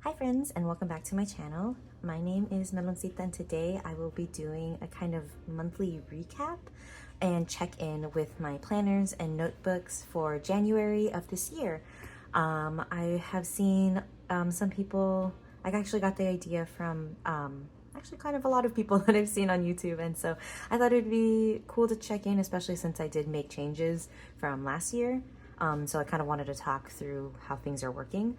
Hi friends, and welcome back to my channel. My name is Meloncita, and today I will be doing a kind of monthly recap and check-in with my planners and notebooks for January of this year. I have seen some people, I actually got the idea from actually kind of a lot of people that I've seen on YouTube, and so I thought it'd be cool to check in, especially since I did make changes from last year. So I kind of wanted to talk through how things are working.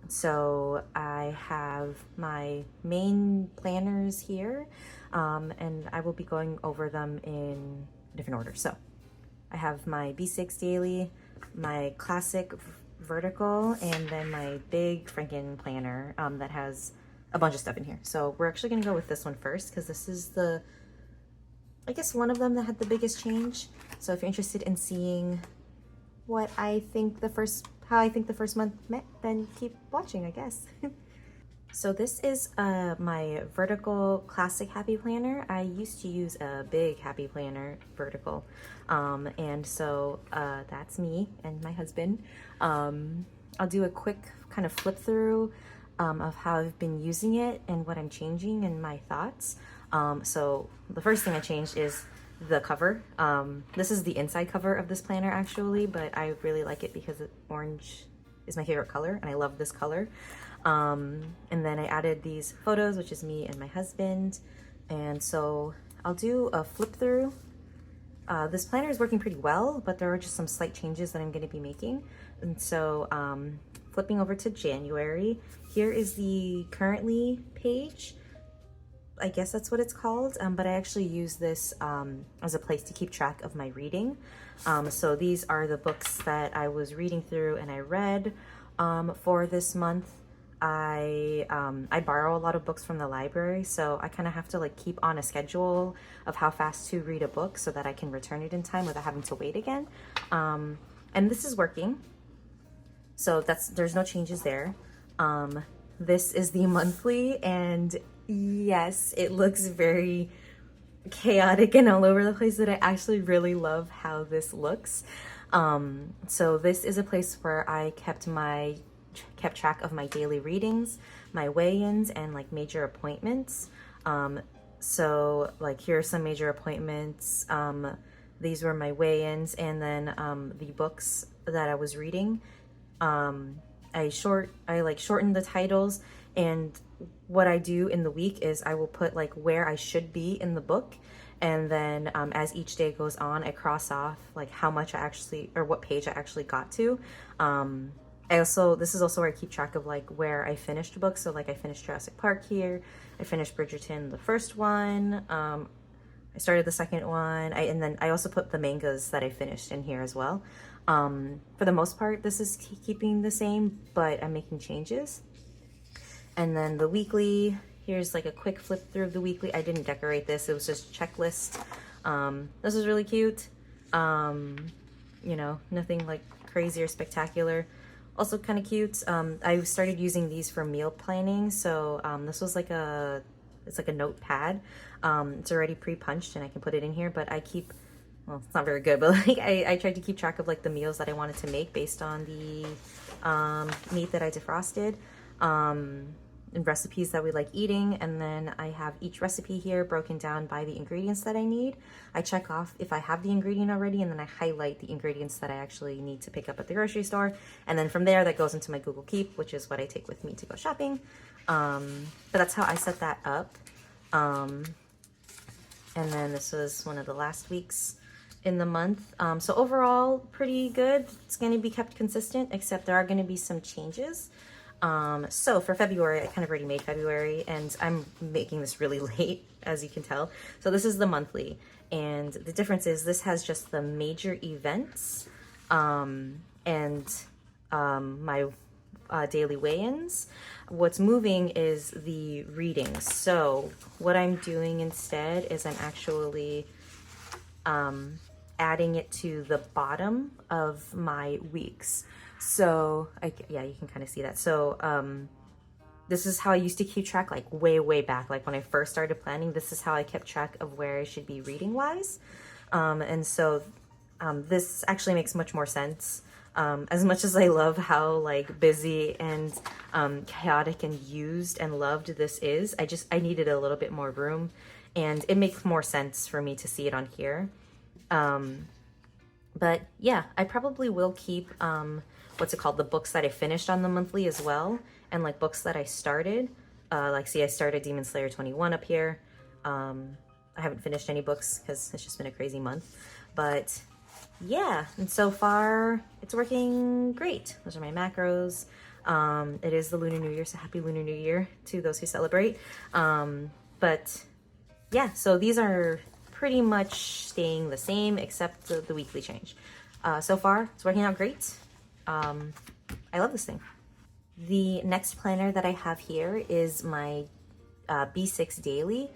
So I have my main planners here, and I will be going over them in different order. So I have my B6 daily, my classic vertical, and then my big Frankenplanner that has a bunch of stuff in here. So we're actually gonna go with this one first because this is I guess one of them that had the biggest change. So if you're interested in seeing how I think the first month met, then keep watching, I guess. So this is my vertical classic happy planner. I used to use a big happy planner vertical, and so that's me and my husband. I'll do a quick kind of flip through of how I've been using it and what I'm changing and my thoughts. So the first thing I changed is the cover. This is the inside cover of this planner actually, but I really like it because orange is my favorite color and I love this color. And then I added these photos, which is me and my husband. And so I'll do a flip through. This planner is working pretty well, but there are just some slight changes that I'm going to be making. And so flipping over to January, here is the currently page. I guess that's what it's called, but I actually use this as a place to keep track of my reading. So these are the books that I was reading through and I read for this month. I borrow a lot of books from the library, so I kind of have to like keep on a schedule of how fast to read a book so that I can return it in time without having to wait again. And this is working, so there's no changes there. This is the monthly, and yes, it looks very chaotic and all over the place, but I actually really love how this looks. So this is a place where I kept track of my daily readings, my weigh-ins, and like major appointments. So like here are some major appointments. These were my weigh-ins, and then the books that I was reading. I shortened the titles, and what I do in the week is I will put like where I should be in the book, and then as each day goes on, I cross off like how much I actually, or what page I actually got to. This is also where I keep track of like where I finished books. So like I finished Jurassic Park here, I finished Bridgerton, the first one, I started the second one, and then I also put the mangas that I finished in here as well. For the most part, this is keeping the same, but I'm making changes. And then the weekly, here's like a quick flip through of the weekly. I didn't decorate this, it was just checklist. This is really cute. You know, nothing like crazy or spectacular. Also kind of cute. I started using these for meal planning. So this was like it's like a notepad. It's already pre-punched and I can put it in here, but well, it's not very good, but like I tried to keep track of like the meals that I wanted to make based on the meat that I defrosted, and recipes that we like eating. And then I have each recipe here broken down by the ingredients that I need. I check off if I have the ingredient already, and then I highlight the ingredients that I actually need to pick up at the grocery store. And then from there, that goes into my Google Keep, which is what I take with me to go shopping. But that's how I set that up. And then this was one of the last weeks in the month. So overall, pretty good. It's going to be kept consistent, except there are going to be some changes. So for February, I kind of already made February, and I'm making this really late, as you can tell. So this is the monthly, and the difference is this has just the major events and my daily weigh-ins. What's moving is the readings. So what I'm doing instead is I'm actually adding it to the bottom of my weeks. So yeah, you can kind of see that. So this is how I used to keep track, like way back, like when I first started planning. This is how I kept track of where I should be reading wise. And so this actually makes much more sense As much as I love how like busy and chaotic and used and loved this is, I needed a little bit more room, and it makes more sense for me to see it on here. But yeah, I probably will keep what's it called, the books that I finished on the monthly as well, and like books that I started. Like, see, I started Demon Slayer 21 up here. I haven't finished any books because it's just been a crazy month. But yeah, and so far it's working great. Those are my macros. It is the Lunar New Year, so happy Lunar New Year to those who celebrate. But yeah, so these are pretty much staying the same except the weekly change. So far, it's working out great. I love this thing. The next planner that I have here is my B6 Daily.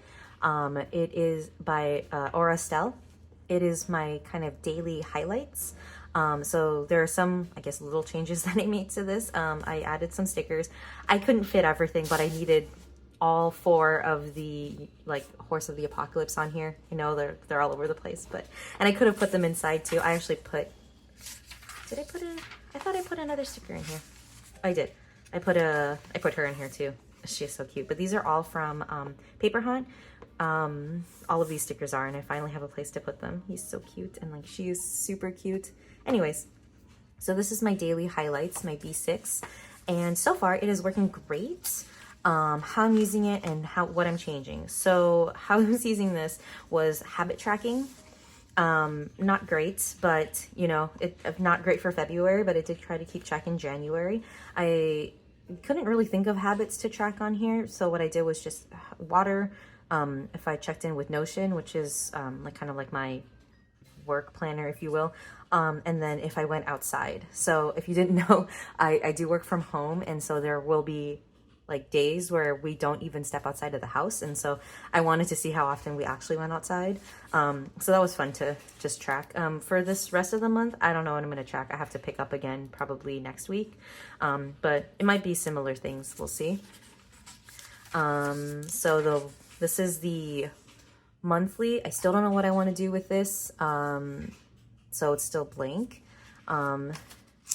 It is by Estelle. It is my kind of daily highlights. So there are some, I guess, little changes that I made to this. I added some stickers. I couldn't fit everything, but I needed all 4 of the like Horse of the Apocalypse on here. You know, they're all over the place, and I could have put them inside too. I actually put, did I put in, I thought I put another sticker in here. I did. I put her in here too. She's so cute. But these are all from Paper Hunt. All of these stickers are, and I finally have a place to put them. He's so cute, and like she is super cute. Anyways, so this is my daily highlights, my B6, and so far it is working great. How I'm using it and what I'm changing. So how I was using this was habit tracking. Not great, but you know, not great for February, but I did try to keep track in January. I couldn't really think of habits to track on here, so what I did was just water. If I checked in with Notion, which is like kind of like my work planner, if you will, and then if I went outside. So if you didn't know, I do work from home, and so there will be like days where we don't even step outside of the house, and so I wanted to see how often we actually went outside. So that was fun to just track. For this rest of the month, I don't know what I'm going to track. I have to pick up again probably next week, but it might be similar things. We'll see. This is the monthly. I still don't know what I want to do with this, so it's still blank.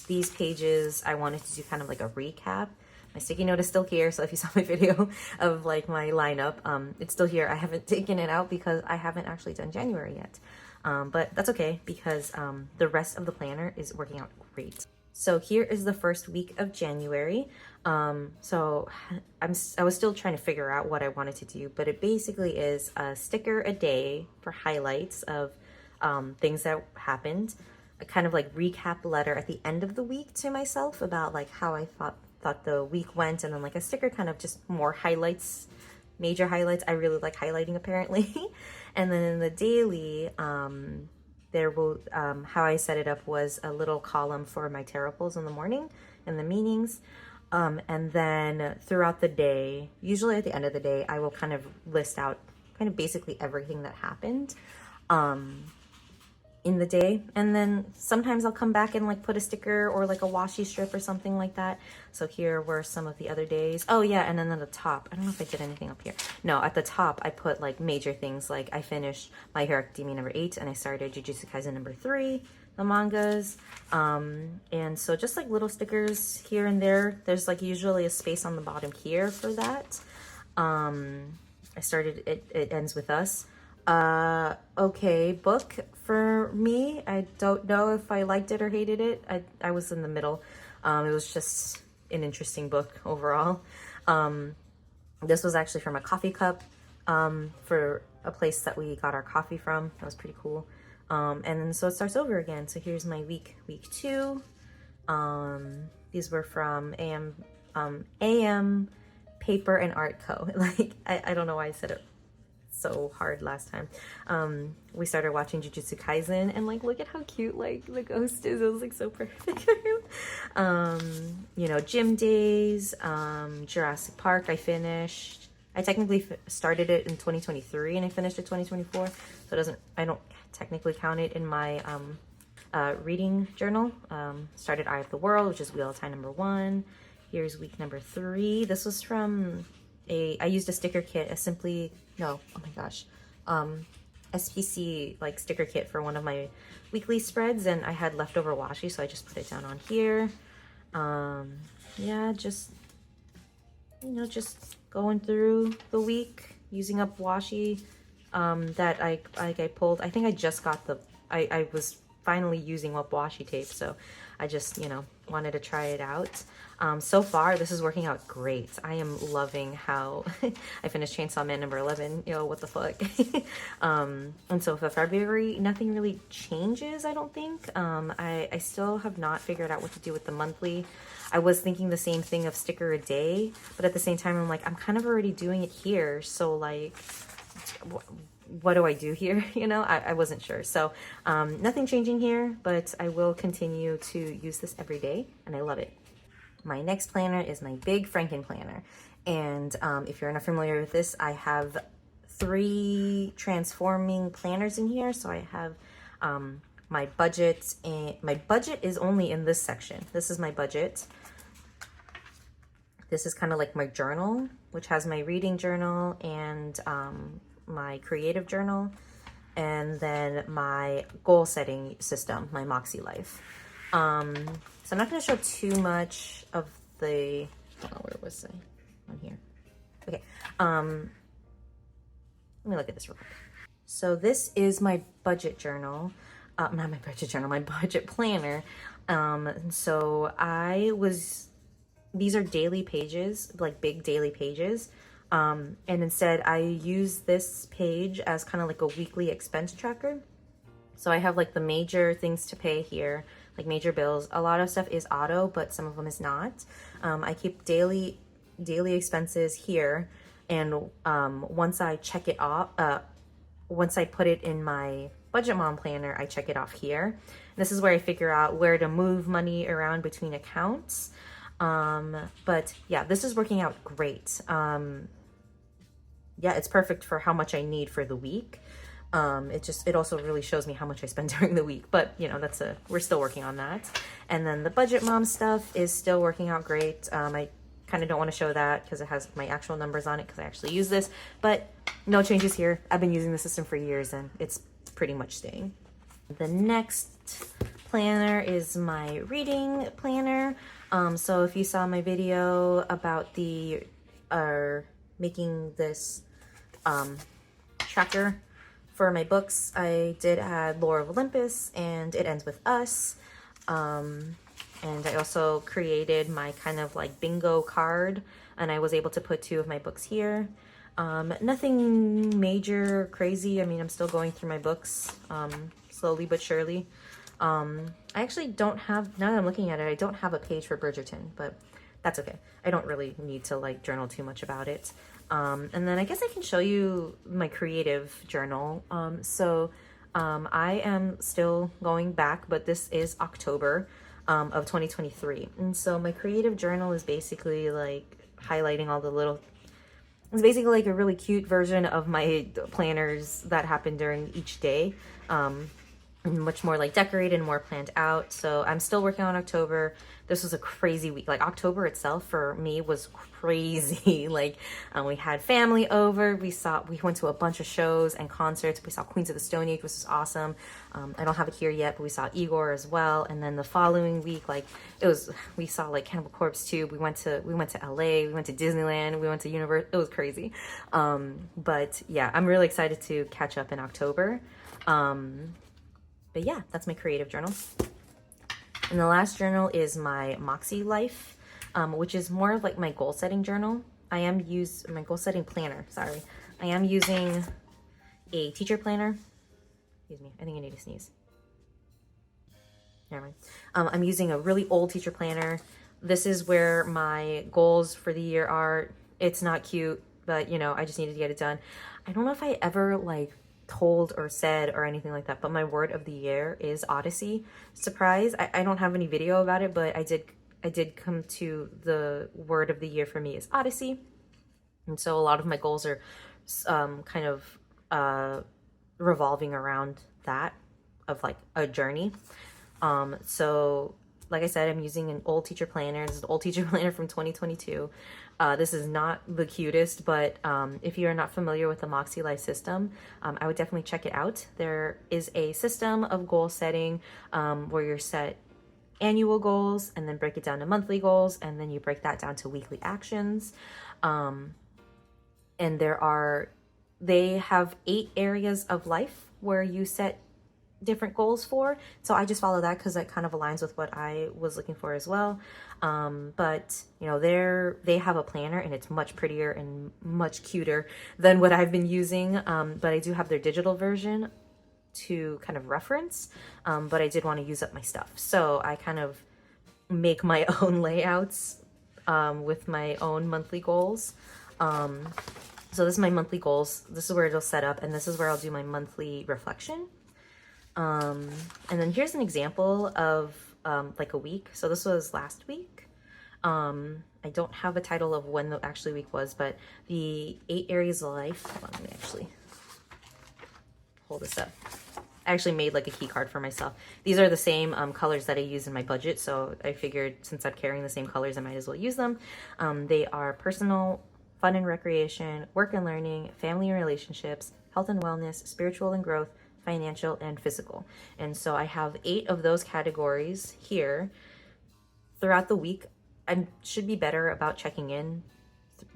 These pages, I wanted to do kind of like a recap. My sticky note is still here, so if you saw my video of like my lineup, it's still here. I haven't taken it out because I haven't actually done January yet. But that's okay because the rest of the planner is working out great. So here is the first week of January. So I was still trying to figure out what I wanted to do, but it basically is a sticker a day for highlights of things that happened. A kind of like recap letter at the end of the week to myself about like how I thought the week went, and then like a sticker kind of just more highlights, major highlights. I really like highlighting apparently. And then in the daily, there will, how I set it up was a little column for my tarot pulls in the morning and the meanings. And then throughout the day, usually at the end of the day, I will kind of list out kind of basically everything that happened in the day. And then sometimes I'll come back and like put a sticker or like a washi strip or something like that. So here were some of the other days. Oh yeah, and then at the top, I don't know if I did anything up here. No, at the top I put like major things, like I finished My Hero Academia number 8 and I started Jujutsu Kaisen number 3, the mangas. And so just like little stickers here and there. There's like usually a space on the bottom here for that. I started It Ends With Us. Okay, book for me. I don't know if I liked it or hated it. I was in the middle. It was just an interesting book overall. This was actually from a coffee cup for a place that we got our coffee from. That was pretty cool. And then so it starts over again. So here's my week 2. These were from AM Paper and Art Co. Like I don't know why I said it so hard last time. We started watching Jujutsu Kaisen, and like look at how cute like the ghost is. It was like so perfect for him. You know, Gym Days, Jurassic Park I finished. I technically started it in 2023 and I finished it 2024, so I don't technically count it in my reading journal. Started Eye of the World, which is Wheel of Time number 1. Here's week number 3. This was from I used a sticker kit, oh my gosh. SPC like sticker kit for one of my weekly spreads, and I had leftover washi, so I just put it down on here. Yeah, just, you know, just going through the week, using up washi that I pulled. I think I just got I was finally using up washi tape, so I just, you know, wanted to try it out. So far, this is working out great. I am loving how I finished Chainsaw Man number 11. Yo, what the fuck? And so for February, nothing really changes, I don't think. I still have not figured out what to do with the monthly. I was thinking the same thing of sticker a day, but at the same time, I'm like, I'm kind of already doing it here. So like, what do I do here? You know, I wasn't sure. So nothing changing here, but I will continue to use this every day, and I love it. My next planner is my big Frankenplanner. And if you're not familiar with this, I have 3 transforming planners in here. So I have my budget, and my budget is only in this section. This is my budget. This is kind of like my journal, which has my reading journal and my creative journal, and then my goal setting system, my Makse life. So I'm not going to show too much of the, where was I? On here. Okay. Let me look at this real quick. So this is my budget journal. Not my budget journal, my budget planner. So these are daily pages, like big daily pages. And instead I use this page as kind of like a weekly expense tracker. So I have like the major things to pay here, like major bills. A lot of stuff is auto, but some of them is not. I keep daily expenses here. And once I check it off, once I put it in my Budget Mom planner, I check it off here. This is where I figure out where to move money around between accounts. But yeah, this is working out great. Yeah, it's perfect for how much I need for the week. It also really shows me how much I spend during the week, but you know, we're still working on that. And then the Budget Mom stuff is still working out great. I kind of don't want to show that because it has my actual numbers on it because I actually use this, but no changes here. I've been using the system for years and it's pretty much staying. The next planner is my reading planner. So if you saw my video about making this tracker for my books, I did add Lore of Olympus and It Ends With Us. And I also created my kind of like bingo card, and I was able to put 2 of my books here. Nothing major crazy. I mean, I'm still going through my books slowly but surely. I actually don't have, now that I'm looking at it, I don't have a page for Bridgerton, but that's okay. I don't really need to like journal too much about it. And then I guess I can show you my creative journal. I am still going back, but this is October of 2023. And so my creative journal is basically like highlighting all the little, it's basically like a really cute version of my planners that happen during each day. Much more like decorated and more planned out. So I'm still working on October. This was a crazy week. Like October itself for me was crazy. Like we had family over. We went to a bunch of shows and concerts. We saw Queens of the Stone Age, which was awesome. I don't have it here yet, but we saw Igor as well. And then the following week, like we saw like Cannibal Corpse 2. We went to LA. We went to Disneyland. We went to Universal. It was crazy. But yeah, I'm really excited to catch up in October. But yeah, that's my creative journal. And the last journal is my Makse life, which is more of like my goal setting journal. My goal setting planner, sorry. I am using a teacher planner. Excuse me, I think I need to sneeze. Never mind. I'm using a really old teacher planner. This is where my goals for the year are. It's not cute, but you know, I just needed to get it done. I don't know if I ever like told or said or anything like that, but my word of the year is Odyssey. Surprise, I don't have any video about it, but I did come to the word of the year for me is Odyssey. And so a lot of my goals are kind of revolving around that, of like a journey. So like I said, I'm using an old teacher planner. This is an old teacher planner from 2022. This is not the cutest, but if you're not familiar with the Makse Life system, I would definitely check it out. There is a system of goal setting where you're set annual goals and then break it down to monthly goals, and then you break that down to weekly actions. And they have 8 areas of life where you set different goals for. So I just follow that because that kind of aligns with what I was looking for as well. But you know, they have a planner and it's much prettier and much cuter than what I've been using. But I do have their digital version to kind of reference. But I did want to use up my stuff. So I kind of make my own layouts with my own monthly goals. So this is my monthly goals. This is where it'll set up, and this is where I'll do my monthly reflection. And then here's an example of like a week. So this was last week. I don't have a title of when the actual week was, but the 8 areas of life. Hold on, let me actually pull this up. I actually made like a key card for myself. These are the same colors that I use in my budget. So I figured since I'm carrying the same colors, I might as well use them. They are personal, fun and recreation, work and learning, family and relationships, health and wellness, spiritual and growth, financial and physical. And so I have 8 of those categories here throughout the week. I should be better about checking in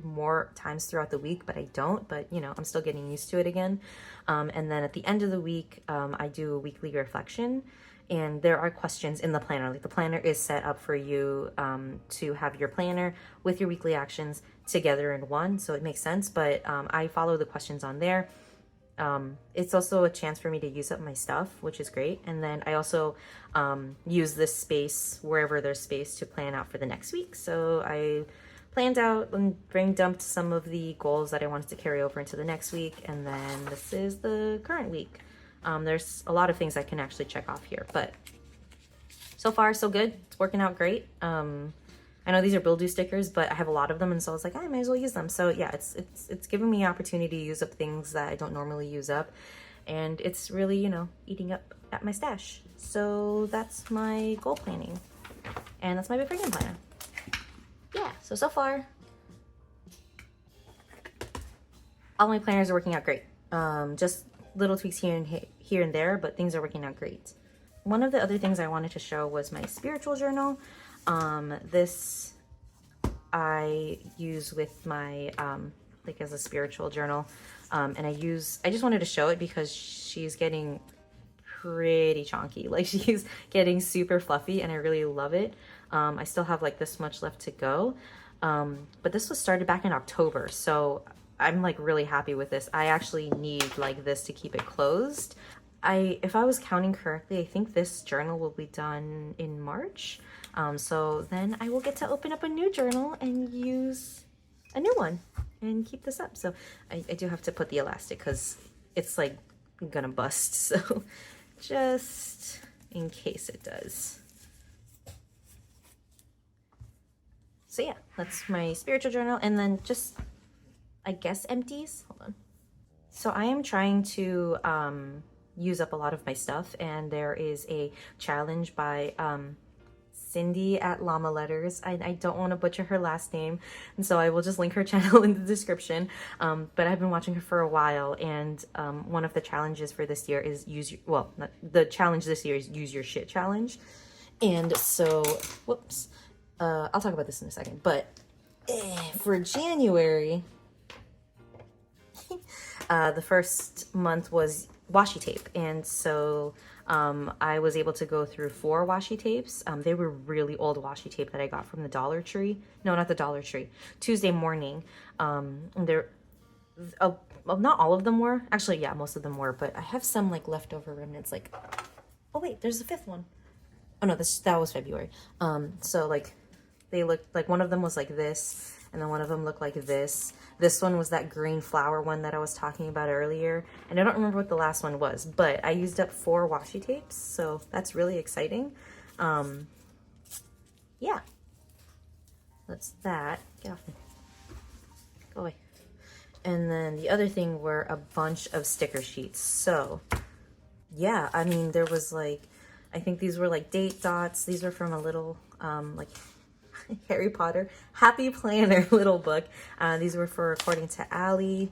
more times throughout the week, but I don't. But you know, I'm still getting used to it again. And then at the end of the week, I do a weekly reflection, and there are questions in the planner. Like the planner is set up for you to have your planner with your weekly actions together in one, so it makes sense. But I follow the questions on there. It's also a chance for me to use up my stuff, which is great. And then I also use this space, wherever there's space, to plan out for the next week. So I planned out and brain dumped some of the goals that I wanted to carry over into the next week. And then this is the current week. There's a lot of things I can actually check off here, but so far so good. It's working out great. I know these are Build Do stickers, but I have a lot of them, and so I was like, I might as well use them. So yeah, it's giving me opportunity to use up things that I don't normally use up, and it's really, you know, eating up at my stash. So that's my goal planning, and that's my big freaking planner. Yeah, so far, all my planners are working out great. Just little tweaks here and there, but things are working out great. One of the other things I wanted to show was my spiritual journal. This I use with my, like as a spiritual journal. And I just wanted to show it because she's getting pretty chunky. Like she's getting super fluffy and I really love it. I still have like this much left to go. But this was started back in October. So I'm like really happy with this. I actually need like this to keep it closed. If I was counting correctly, I think this journal will be done in March. So then I will get to open up a new journal and use a new one and keep this up. So I do have to put the elastic because it's like gonna bust. So just in case it does. So yeah, that's my spiritual journal. And then just, I guess, empties. Hold on. So I am trying to use up a lot of my stuff, and there is a challenge by Cindy at Llama Letters. I don't want to butcher her last name, and so I will just link her channel in the description. But I've been watching her for a while, and one of the challenges for this year is the challenge this year is use your shit challenge. And so, whoops, I'll talk about this in a second, but for January, the first month was washi tape, and so I was able to go through 4 washi tapes. They were really old washi tape that I got from the Dollar Tree. No, not the Dollar Tree. Tuesday Morning. They're not all of them were. Actually, yeah, most of them were, but I have some like leftover remnants. Like, oh wait, there's a 5th one. Oh no, that was February. So like they looked like one of them was like this, and then one of them looked like this. This one was that green flower one that I was talking about earlier. And I don't remember what the last one was, but I used up 4 washi tapes, so that's really exciting. Yeah. That's that. Get off me. Go away. And then the other thing were a bunch of sticker sheets. So, yeah, I mean, there was like I think these were like date dots. These are from a little like Harry Potter Happy Planner little book. These were for According to Allie.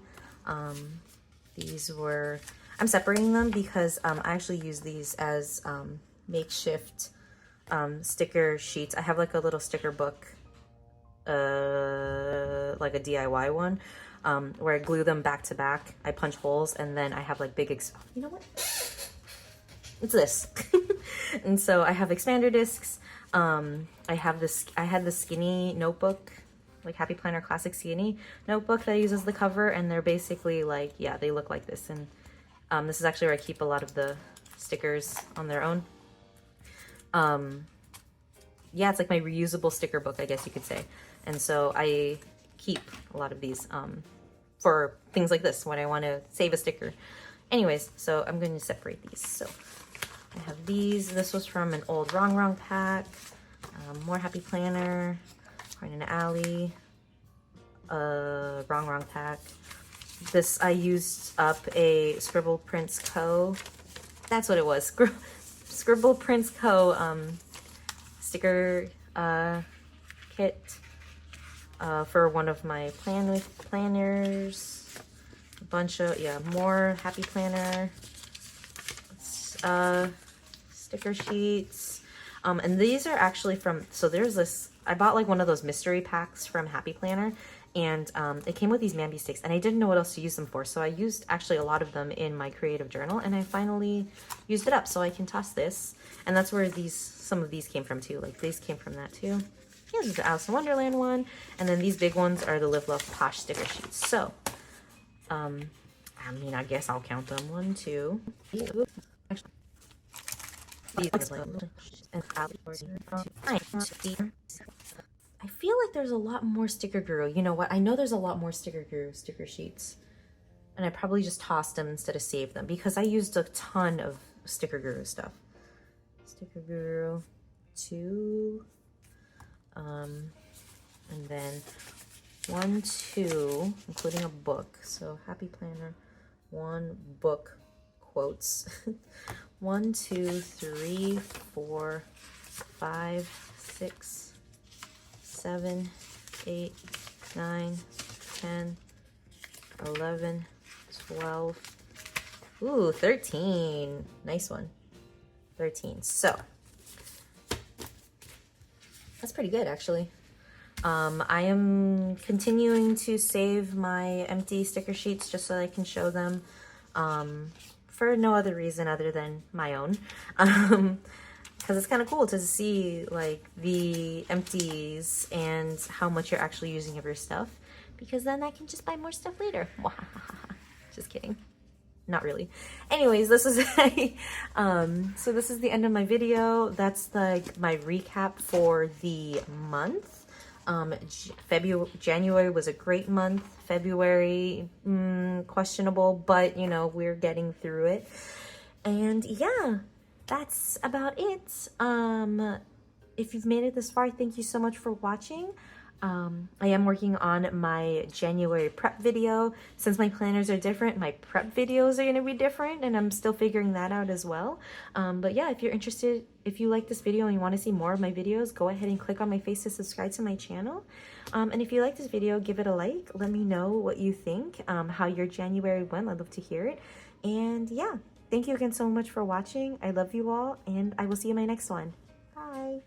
These were, I'm separating them because I actually use these as makeshift sticker sheets. I have like a little sticker book, like a DIY one, where I glue them back to back. I punch holes and then I have like big, you know what? It's this. And so I have expander discs. I had this skinny notebook, like Happy Planner Classic Skinny notebook that I use as the cover, and they're basically like, yeah, they look like this. And this is actually where I keep a lot of the stickers on their own. Yeah, it's like my reusable sticker book, I guess you could say. And so I keep a lot of these for things like this when I want to save a sticker. Anyways, so I'm going to separate these. So I have these. This was from an old Wrong pack. More Happy Planner. According to Allie. Wrong pack. This, I used up a Scribble Prints Co. That's what it was. Scribble Prints Co. Sticker kit for one of my planners. A bunch of, yeah, more Happy Planner sticker sheets. And these are actually from, so there's this, I bought like one of those mystery packs from Happy Planner, and it came with these Mamby sticks, and I didn't know what else to use them for. So I used actually a lot of them in my creative journal, and I finally used it up, so I can toss this. And that's where some of these came from too. Like these came from that too. Here's the Alice in Wonderland one. And then these big ones are the Live Love Posh sticker sheets. So, I mean, I guess I'll count them. 1, 2. I feel like there's a lot more sticker guru. You know what? I know there's a lot more sticker guru sticker sheets. And I probably just tossed them instead of saved them because I used a ton of sticker guru stuff. Sticker Guru 2, and then 1, 2, including a book. So Happy Planner 1 book quotes. 1, 2, 3, 4, 5, 6, 7, 8, 9, 10, 11, 12. Ooh, 13. Nice one. 13. So that's pretty good, actually. I am continuing to save my empty sticker sheets just so I can show them for no other reason other than my own. Because it's kind of cool to see like the empties and how much you're actually using of your stuff, because then I can just buy more stuff later. Just kidding. Not really. Anyways, this is so this is the end of my video. That's like my recap for the month. January was a great month. February, questionable, but you know, we're getting through it. And yeah, that's about it. If you've made it this far, thank you so much for watching. I am working on my January prep video. Since my planners are different, my prep videos are going to be different, and I'm still figuring that out as well. But yeah, if you're interested, if you like this video and you want to see more of my videos, go ahead and click on my face to subscribe to my channel. And if you like this video, give it a like. Let me know what you think, how your January went. I'd love to hear it. And yeah, thank you again so much for watching. I love you all, and I will see you in my next one. Bye.